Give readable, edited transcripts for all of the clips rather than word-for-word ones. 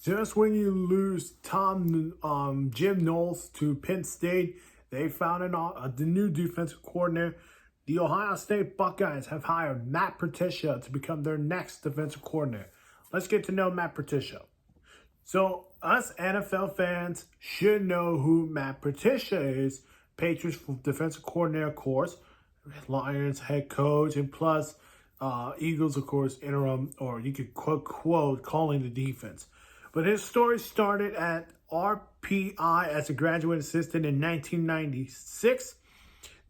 Just when you lose Jim Knowles to Penn State, they found the new defensive coordinator. The Ohio State Buckeyes have hired Matt Patricia to become their next defensive coordinator. Let's get to know Matt Patricia. So us NFL fans should know who Matt Patricia is. Patriots defensive coordinator, of course. Lions head coach, and plus Eagles, of course, interim, or you could quote calling the defense. But his story started at RPI as a graduate assistant in 1996.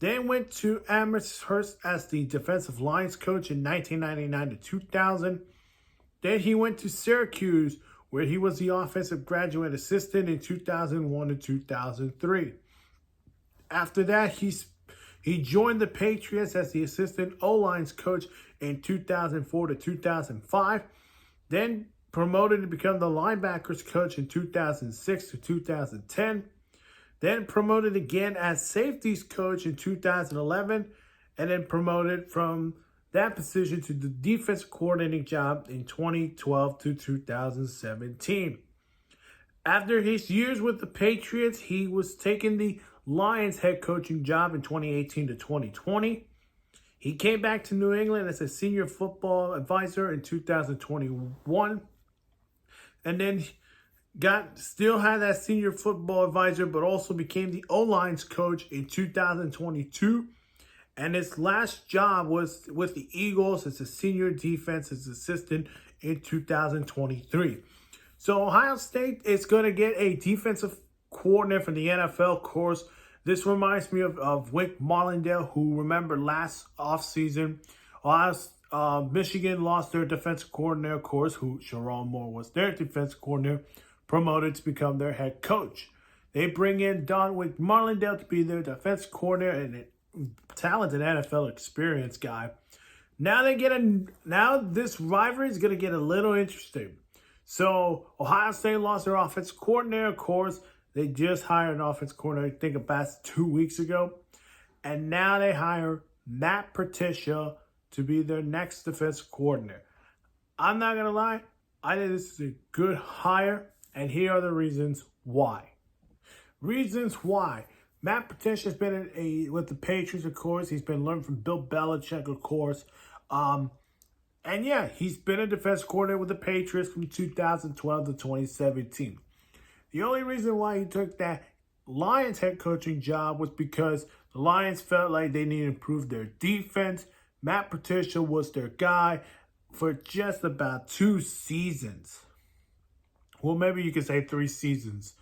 Then went to Amherst as the defensive lines coach in 1999 to 2000. Then he went to Syracuse, where he was the offensive graduate assistant in 2001 to 2003. After that, he joined the Patriots as the assistant O-lines coach in 2004 to 2005. Then promoted to become the linebackers coach in 2006 to 2010. Then promoted again as safeties coach in 2011. And then promoted from that position to the defense coordinating job in 2012 to 2017. After his years with the Patriots, he was taking the Lions head coaching job in 2018 to 2020. He came back to New England as a senior football advisor in 2021. And then still had that senior football advisor, but also became the O-lines coach in 2022. And his last job was with the Eagles as a senior defensive assistant in 2023. So Ohio State is going to get a defensive coordinator from the NFL course. This reminds me of Wick Martindale, who, remember, last offseason, Michigan lost their defensive coordinator, of course, who Sharon Moore was their defensive coordinator, promoted to become their head coach. They bring in Wick Martindale to be their defensive coordinator and a talented NFL experience guy. Now this rivalry is going to get a little interesting. So Ohio State lost their offensive coordinator, of course. They just hired an offensive coordinator, I think about 2 weeks ago. And now they hire Matt Patricia to be their next defensive coordinator. I'm not going to lie. I think this is a good hire. And here are the reasons why. Reasons why. Matt Patricia has been with the Patriots, of course. He's been learning from Bill Belichick, of course. And yeah, he's been a defense coordinator with the Patriots from 2012 to 2017. The only reason why he took that Lions head coaching job was because the Lions felt like they needed to improve their defense. Matt Patricia was their guy for just about 2 seasons. Well, maybe you could say 3 seasons.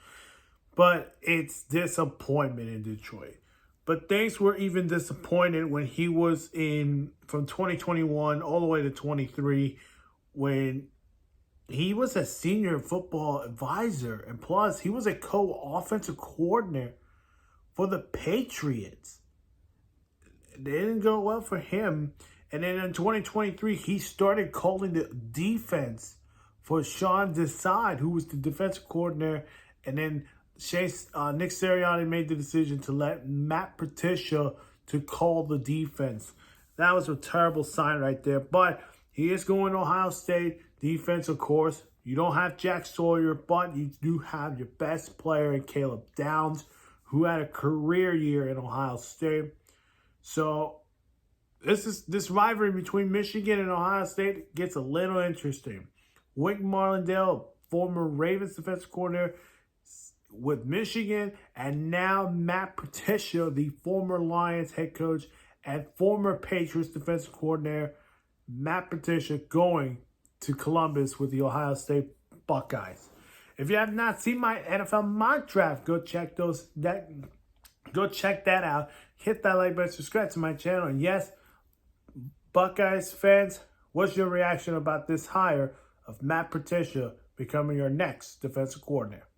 But it's disappointment in Detroit. But things were even disappointed when he was from 2021 all the way to 23, when he was a senior football advisor. And plus, he was a co-offensive coordinator for the Patriots. It didn't go well for him. And then in 2023, he started calling the defense for Sean Desai, who was the defensive coordinator. And then Nick Sirianni made the decision to let Matt Patricia to call the defense. That was a terrible sign right there. But he is going to Ohio State. Defense, of course. You don't have Jack Sawyer, but you do have your best player in Caleb Downs, who had a career year in Ohio State. So this rivalry between Michigan and Ohio State gets a little interesting. Wick Martindale, former Ravens defensive coordinator with Michigan, and now Matt Patricia, the former Lions head coach and former Patriots defensive coordinator. Matt Patricia going to Columbus with the Ohio State Buckeyes. If you have not seen my NFL mock draft, go check that out. Hit that like button, subscribe to my channel. And yes, Buckeyes fans, what's your reaction about this hire of Matt Patricia becoming your next defensive coordinator?